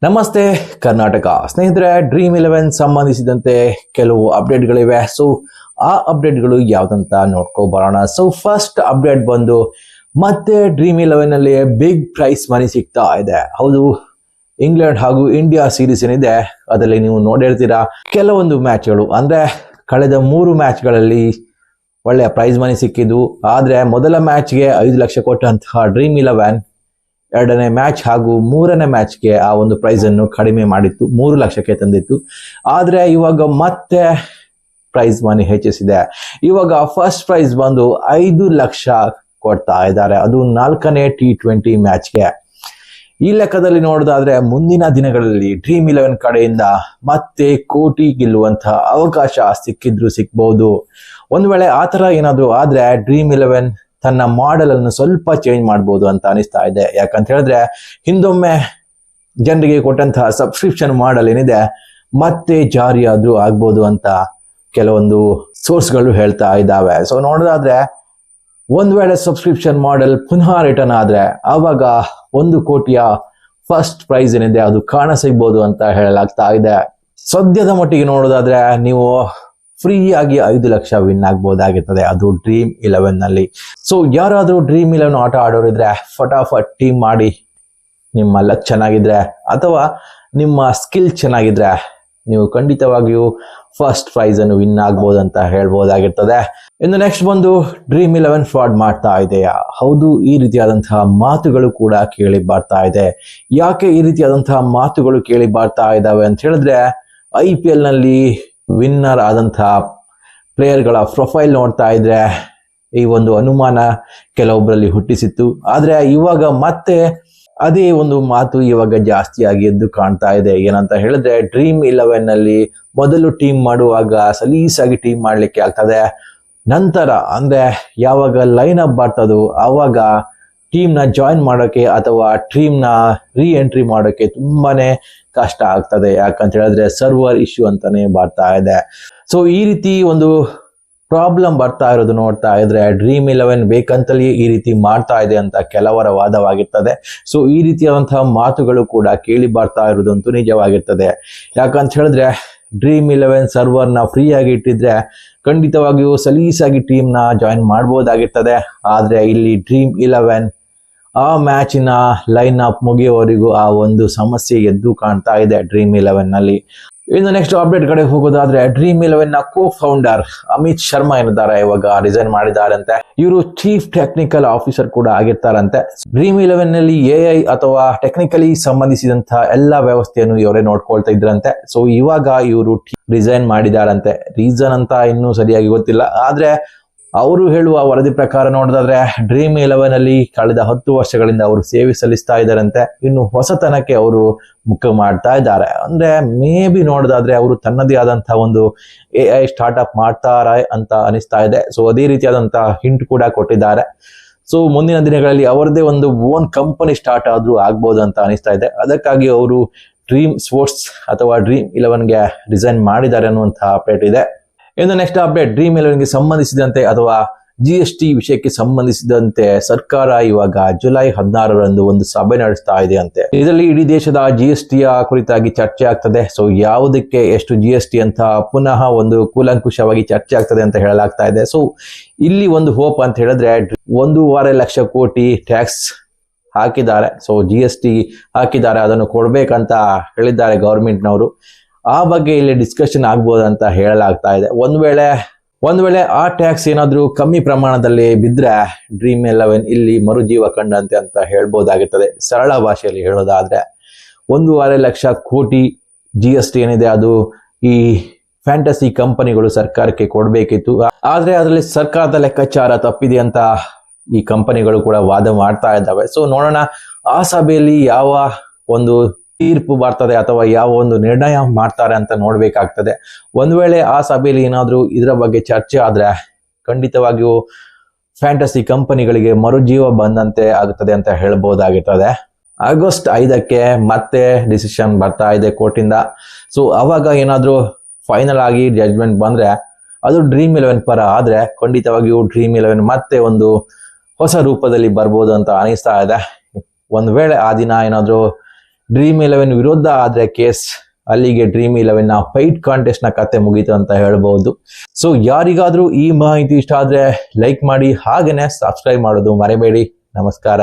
ನಮಸ್ತೆ ಕರ್ನಾಟಕ ಸ್ನೇಹಿತರೆ, ಡ್ರೀಮ್11 ಸಂಬಂಧಿಸಿದಂತೆ ಕೆಲವು ಅಪ್ಡೇಟ್ಗಳಿವೆ. ಸೊ ಆ ಅಪ್ಡೇಟ್ಗಳು ಯಾವ್ದಂತ ನೋಡ್ಕೊಬರೋಣ. ಸೊ ಫಸ್ಟ್ ಅಪ್ಡೇಟ್ ಬಂದು ಮತ್ತೆ ಡ್ರೀಮ್11 ಅಲ್ಲಿ ಬಿಗ್ ಪ್ರೈಸ್ ಮನಿ ಸಿಗ್ತಾ ಇದೆ. ಹೌದು, ಇಂಗ್ಲೆಂಡ್ ಹಾಗೂ ಇಂಡಿಯಾ ಸೀರೀಸ್ ಏನಿದೆ ಅದರಲ್ಲಿ ನೀವು ನೋಡಿರ್ತೀರಾ, ಕೆಲವೊಂದು ಮ್ಯಾಚ್ಗಳು ಅಂದ್ರೆ ಕಳೆದ 3 ಮ್ಯಾಚ್ಗಳಲ್ಲಿ ಒಳ್ಳೆಯ ಪ್ರೈಸ್ ಮನಿ ಸಿಕ್ಕಿದ್ದು. ಆದ್ರೆ ಮೊದಲ ಮ್ಯಾಚ್ಗೆ 5 ಲಕ್ಷ ಕೊಟ್ಟಂತಹ ಡ್ರೀಮ್11 ಎರಡನೇ ಮ್ಯಾಚ್ ಹಾಗೂ ಮೂರನೇ ಮ್ಯಾಚ್ಗೆ ಆ ಒಂದು ಪ್ರೈಸ್ ಅನ್ನು ಕಡಿಮೆ ಮಾಡಿತ್ತು, 3 ಲಕ್ಷಕ್ಕೆ ತಂದಿತ್ತು. ಆದ್ರೆ ಇವಾಗ ಮತ್ತೆ ಪ್ರೈಸ್ ಮನಿ ಹೆಚ್ಚಿಸಿದೆ. ಇವಾಗ ಫಸ್ಟ್ ಪ್ರೈಸ್ ಬಂದು 5 ಲಕ್ಷ ಕೊಡ್ತಾ ಇದ್ದಾರೆ, ಅದು 4ನೇ T20 ಮ್ಯಾಚ್ಗೆ. ಈ ಲೆಕ್ಕದಲ್ಲಿ ನೋಡೋದಾದ್ರೆ ಮುಂದಿನ ದಿನಗಳಲ್ಲಿ ಡ್ರೀಮ್11 ಕಡೆಯಿಂದ ಮತ್ತೆ ಕೋಟಿ ಗೆಲ್ಲುವಂತಹ ಅವಕಾಶ ಸಿಕ್ಕಿದ್ರು ಸಿಕ್ಬಹುದು. ಒಂದು ವೇಳೆ ಆತರ ಏನಾದ್ರು ಆದ್ರೆ ಡ್ರೀಮ್11 ತನ್ನ ಮಾಡೆಲ್ ಅನ್ನು ಸ್ವಲ್ಪ ಚೇಂಜ್ ಮಾಡಬಹುದು ಅಂತ ಅನಿಸ್ತಾ ಇದೆ. ಯಾಕಂತ ಹೇಳಿದ್ರೆ ಹಿಂದೊಮ್ಮೆ ಜನರಿಗೆ ಕೊಟ್ಟಂತಹ ಸಬ್ಸ್ಕ್ರಿಪ್ಷನ್ ಮಾಡೆಲ್ ಏನಿದೆ ಮತ್ತೆ ಜಾರಿಯಾದ್ರೂ ಆಗ್ಬೋದು ಅಂತ ಕೆಲವೊಂದು ಸೋರ್ಸ್ಗಳು ಹೇಳ್ತಾ ಇದ್ದಾವೆ. ಸೊ ನೋಡೋದಾದ್ರೆ ಒಂದ್ ವೇಳೆ ಸಬ್ಸ್ಕ್ರಿಪ್ಷನ್ ಮಾಡೆಲ್ ಪುನಃ ರಿಟರ್ನ್ ಆದ್ರೆ ಆವಾಗ 1 ಕೋಟಿಯ ಫಸ್ಟ್ ಪ್ರೈಸ್ ಏನಿದೆ ಅದು ಕಾಣ ಸಿಗ್ಬೋದು ಅಂತ ಹೇಳಲಾಗ್ತಾ ಇದೆ. ಸದ್ಯದ ಮಟ್ಟಿಗೆ ನೋಡೋದಾದ್ರೆ ನೀವು ಫ್ರೀ ಆಗಿ 5 ಲಕ್ಷ ವಿನ್ ಆಗ್ಬೋದಾಗಿರ್ತದೆ, ಅದು ಡ್ರೀಮ್11 ನಲ್ಲಿ. ಸೊ ಯಾರಾದ್ರೂ ಡ್ರೀಮ್11 ಆಟ ಆಡೋರಿದ್ರೆ ಫಟಾಫಟ್ ಟೀಮ್ ಮಾಡಿ, ನಿಮ್ಮ ಲಕ್ ಚೆನ್ನಾಗಿದ್ರೆ ಅಥವಾ ನಿಮ್ಮ ಸ್ಕಿಲ್ ಚೆನ್ನಾಗಿದ್ರೆ ನೀವು ಖಂಡಿತವಾಗಿಯೂ ಫಸ್ಟ್ ಪ್ರೈಸ್ ಅನ್ನು ವಿನ್ ಆಗ್ಬೋದು ಅಂತ ಹೇಳ್ಬೋದಾಗಿರ್ತದೆ. ಇನ್ನು ನೆಕ್ಸ್ಟ್ ಬಂದು ಡ್ರೀಮ್11 ಫ್ರಾಡ್ ಮಾಡ್ತಾ ಇದೆಯಾ? ಹೌದು, ಈ ರೀತಿಯಾದಂತಹ ಮಾತುಗಳು ಕೂಡ ಕೇಳಿ ಬರ್ತಾ ಇದೆ. ಯಾಕೆ ಈ ರೀತಿಯಾದಂತಹ ಮಾತುಗಳು ಕೇಳಿ ಬರ್ತಾ ಇದಾವೆ ಅಂತ ಹೇಳಿದ್ರೆ, IPL ನಲ್ಲಿ ವಿನ್ನರ್ ಆದಂತಹ ಪ್ಲೇಯರ್ಗಳ ಪ್ರೊಫೈಲ್ ನೋಡ್ತಾ ಇದ್ರೆ ಈ ಒಂದು ಅನುಮಾನ ಕೆಲವೊಬ್ಬರಲ್ಲಿ ಹುಟ್ಟಿಸಿತ್ತು. ಆದ್ರೆ ಇವಾಗ ಮತ್ತೆ ಅದೇ ಒಂದು ಮಾತು ಇವಾಗ ಜಾಸ್ತಿಯಾಗಿ ಎದ್ದು ಕಾಣ್ತಾ ಇದೆ. ಏನಂತ ಹೇಳಿದ್ರೆ, ಡ್ರೀಮ್11 ನಲ್ಲಿ ಮೊದಲು ಟೀಮ್ ಮಾಡುವಾಗ ಸಲೀಸಾಗಿ ಟೀಮ್ ಮಾಡ್ಲಿಕ್ಕೆ ಆಗ್ತದೆ, ನಂತರ ಅಂದ್ರೆ ಯಾವಾಗ ಲೈನ್ ಅಪ್ ಬರ್ತದೋ ಆವಾಗ ಟೀಮ್ ನ ಜಾಯಿನ್ ಮಾಡೋಕೆ ಅಥವಾ ಟೀಮ್ ನ ರೀ ಎಂಟ್ರಿ ಮಾಡೋಕೆ ತುಂಬಾನೇ ಕಷ್ಟ ಆಗ್ತದೆ. ಯಾಕಂತ ಹೇಳಿದ್ರೆ ಸರ್ವರ್ ಇಶ್ಯೂ ಅಂತಾನೆ ಬರ್ತಾ ಇದೆ. ಸೊ ಈ ರೀತಿ ಒಂದು ಪ್ರಾಬ್ಲಮ್ ಬರ್ತಾ ಇರೋದು ನೋಡ್ತಾ ಇದ್ರೆ ಡ್ರೀಮ್11 ಬೇಕಂತಲೇ ಈ ರೀತಿ ಮಾಡ್ತಾ ಇದೆ ಅಂತ ಕೆಲವರ ವಾದವಾಗಿರ್ತದೆ. ಸೊ ಈ ರೀತಿಯಾದಂತಹ ಮಾತುಗಳು ಕೂಡ ಕೇಳಿ ಬರ್ತಾ ಇರೋದಂತೂ ನಿಜವಾಗಿರ್ತದೆ. ಯಾಕಂತ ಹೇಳಿದ್ರೆ ಡ್ರೀಮ್11 ಸರ್ವರ್ ನ ಫ್ರೀ ಆಗಿ ಇಟ್ಟಿದ್ರೆ ಖಂಡಿತವಾಗಿಯೂ ಸಲೀಸಾಗಿ ಟೀಮ್ ನ ಜಾಯಿನ್ ಮಾಡಬಹುದಾಗಿರ್ತದೆ. ಆದ್ರೆ ಇಲ್ಲಿ ಡ್ರೀಮ್11 ಆ ಮ್ಯಾಚಿನ ಲೈನ್ ಅಪ್ ಮುಗಿಯುವವರೆಗೂ ಆ ಒಂದು ಸಮಸ್ಯೆ ಎದ್ದು ಕಾಣ್ತಾ ಇದೆ ಡ್ರೀಮ್11 ನಲ್ಲಿ. ಇನ್ನು ನೆಕ್ಸ್ಟ್ ಅಪ್ಡೇಟ್ ಕಡೆ ಹೋಗೋದಾದ್ರೆ ಡ್ರೀಮ್11 ನ ಕೋ ಫೌಂಡರ್ ಅಮಿತ್ ಶರ್ಮಾ ಏನಿದ್ದಾರೆ ಇವಾಗ ರಿಸೈನ್ ಮಾಡಿದಾರಂತೆ. ಇವರು ಚೀಫ್ ಟೆಕ್ನಿಕಲ್ ಆಫೀಸರ್ ಕೂಡ ಆಗಿರ್ತಾರಂತೆ. ಡ್ರೀಮ್11 ನಲ್ಲಿ AI ಅಥವಾ ಟೆಕ್ನಿಕಲಿ ಸಂಬಂಧಿಸಿದಂತಹ ಎಲ್ಲಾ ವ್ಯವಸ್ಥೆಯನ್ನು ಇವರೇ ನೋಡ್ಕೊಳ್ತಾ ಇದ್ರಂತೆ. ಸೊ ಇವಾಗ ಇವರು ರಿಸೈನ್ ಮಾಡಿದಾರಂತೆ. ರೀಸನ್ ಅಂತ ಇನ್ನೂ ಸರಿಯಾಗಿ ಗೊತ್ತಿಲ್ಲ. ಆದ್ರೆ ಅವರು ಹೇಳುವ ವರದಿ ಪ್ರಕಾರ ನೋಡಿದ್ರೆ ಡ್ರೀಮ್11 ಅಲ್ಲಿ ಕಳೆದ 10 ವರ್ಷಗಳಿಂದ ಅವರು ಸೇವೆ ಸಲ್ಲಿಸ್ತಾ ಇದ್ದಾರಂತೆ. ಇನ್ನು ಹೊಸತನಕ್ಕೆ ಅವರು ಮುಖ ಮಾಡ್ತಾ ಇದ್ದಾರೆ. ಅಂದ್ರೆ ಮೇ ಬಿ ನೋಡೋದಾದ್ರೆ ಅವರು ತನ್ನದೇ ಆದಂತಹ ಒಂದು AI ಸ್ಟಾರ್ಟ್ಅಪ್ ಮಾಡ್ತಾರೆ ಅಂತ ಅನಿಸ್ತಾ ಇದೆ. ಸೊ ಅದೇ ರೀತಿಯಾದಂತಹ ಹಿಂಟ್ ಕೂಡ ಕೊಟ್ಟಿದ್ದಾರೆ. ಸೊ ಮುಂದಿನ ದಿನಗಳಲ್ಲಿ ಅವರದೇ ಒಂದು ಓನ್ ಕಂಪನಿ ಸ್ಟಾರ್ಟ್ ಆದ್ರೂ ಆಗ್ಬೋದು ಅಂತ ಅನಿಸ್ತಾ ಇದೆ. ಅದಕ್ಕಾಗಿ ಅವರು ಡ್ರೀಮ್ ಸ್ಪೋರ್ಟ್ಸ್ ಅಥವಾ ಡ್ರೀಮ್11ಗೆ ರಿಸೈನ್ ಮಾಡಿದ್ದಾರೆ ಅನ್ನುವಂತಹ ಅಪ್ಡೇಟ್ ಇದೆ. ಇನ್ನು ನೆಕ್ಸ್ಟ್ ಅಪ್ಡೇಟ್ ಡ್ರೀಮ್11ಗೆ ಸಂಬಂಧಿಸಿದಂತೆ ಅಥವಾ GST ವಿಷಯಕ್ಕೆ ಸಂಬಂಧಿಸಿದಂತೆ ಸರ್ಕಾರ ಇವಾಗ ಜುಲೈ 16ರಂದು ಒಂದು ಸಭೆ ನಡೆಸ್ತಾ ಇದೆ ಅಂತೆ. ಇದರಲ್ಲಿ ಇಡೀ ದೇಶದ GSTಯ ಕುರಿತಾಗಿ ಚರ್ಚೆ ಆಗ್ತದೆ. ಸೊ ಯಾವುದಕ್ಕೆ ಎಷ್ಟು GST ಅಂತ ಪುನಃ ಒಂದು ಕೂಲಂಕುಷವಾಗಿ ಚರ್ಚೆ ಆಗ್ತದೆ ಅಂತ ಹೇಳಲಾಗ್ತಾ ಇದೆ. ಸೊ ಇಲ್ಲಿ ಒಂದು ಹೋಪ್ ಅಂತ ಹೇಳಿದ್ರೆ 1.5 ಲಕ್ಷ ಕೋಟಿ ಟ್ಯಾಕ್ಸ್ ಹಾಕಿದ್ದಾರೆ. ಸೊ GST ಹಾಕಿದ್ದಾರೆ, ಅದನ್ನು ಕೊಡ್ಬೇಕಂತ ಹೇಳಿದ್ದಾರೆ ಗವರ್ಮೆಂಟ್ನವರು. ಆ ಬಗ್ಗೆ ಇಲ್ಲಿ ಡಿಸ್ಕಷನ್ ಆಗ್ಬೋದಂತ ಹೇಳಲಾಗ್ತಾ ಇದೆ. ಒಂದ್ ವೇಳೆ ಆ ಟ್ಯಾಕ್ಸ್ ಏನಾದ್ರೂ ಕಮ್ಮಿ ಪ್ರಮಾಣದಲ್ಲಿ ಬಿದ್ರೆ ಡ್ರೀಮ್11 ಇಲ್ಲಿ ಮರುಜೀವ ಕಂಡಂತೆ ಅಂತ ಹೇಳ್ಬೋದಾಗಿರ್ತದೆ. ಸರಳ ಭಾಷೆಯಲ್ಲಿ ಹೇಳೋದಾದ್ರೆ 1.5 ಲಕ್ಷ ಕೋಟಿ GST ಏನಿದೆ ಅದು ಈ ಫ್ಯಾಂಟಸಿ ಕಂಪನಿಗಳು ಸರ್ಕಾರಕ್ಕೆ ಕೊಡ್ಬೇಕಿತ್ತು. ಆದ್ರೆ ಅದರಲ್ಲಿ ಸರ್ಕಾರದ ಲೆಕ್ಕಾಚಾರ ತಪ್ಪಿದೆ ಅಂತ ಈ ಕಂಪನಿಗಳು ಕೂಡ ವಾದ ಮಾಡ್ತಾ ಇದ್ದಾವೆ. ಸೊ ನೋಡೋಣ ಆ ಸಭೆಯಲ್ಲಿ ಯಾವ ಒಂದು ತೀರ್ಪು ಬರ್ತದೆ ಅಥವಾ ಯಾವ ಒಂದು ನಿರ್ಣಯ ಮಾಡ್ತಾರೆ ಅಂತ ನೋಡ್ಬೇಕಾಗ್ತದೆ. ಒಂದ್ ವೇಳೆ ಆ ಸಭೆಯಲ್ಲಿ ಏನಾದ್ರೂ ಇದರ ಬಗ್ಗೆ ಚರ್ಚೆ ಆದ್ರೆ ಖಂಡಿತವಾಗಿಯೂ ಫ್ಯಾಂಟಸಿ ಕಂಪನಿಗಳಿಗೆ ಮರುಜೀವ ಬಂದಂತೆ ಆಗುತ್ತದೆ ಅಂತ ಹೇಳ್ಬೋದಾಗಿರ್ತದೆ. ಆಗಸ್ಟ್ 5ಕ್ಕೆ ಮತ್ತೆ ಡಿಸಿಷನ್ ಬರ್ತಾ ಇದೆ ಕೋರ್ಟಿಂದ. ಸೊ ಅವಾಗ ಏನಾದ್ರೂ ಫೈನಲ್ ಆಗಿ ಜಡ್ಜ್ಮೆಂಟ್ ಬಂದ್ರೆ ಅದು ಡ್ರೀಮ್11 ಪರ ಆದ್ರೆ ಖಂಡಿತವಾಗಿಯೂ ಡ್ರೀಮ್11 ಮತ್ತೆ ಒಂದು ಹೊಸ ರೂಪದಲ್ಲಿ ಬರ್ಬೋದು ಅಂತ ಅನಿಸ್ತಾ ಇದೆ. ಒಂದ್ ವೇಳೆ ಆ ದಿನ ಏನಾದ್ರೂ ಡ್ರೀಮ್ 11 ವಿರುದ್ಧ ಆದ್ರೆ ಕೇಸ್, ಅಲ್ಲಿಗೆ ಡ್ರೀಮ್ 11 ನ ಫೈಟ್ ಕಾಂಟೆಸ್ಟ್ ನ ಕತೆ ಮುಗೀತು ಅಂತ ಹೇಳ್ಬಹುದು. ಸೊ ಯಾರಿಗಾದ್ರೂ ಈ ಮಾಹಿತಿ ಇಷ್ಟ ಆದ್ರೆ ಲೈಕ್ ಮಾಡಿ, ಹಾಗೇನೆ ಸಬ್ಸ್ಕ್ರೈಬ್ ಮಾಡೋದು ಮರಿಬೇಡಿ. ನಮಸ್ಕಾರ.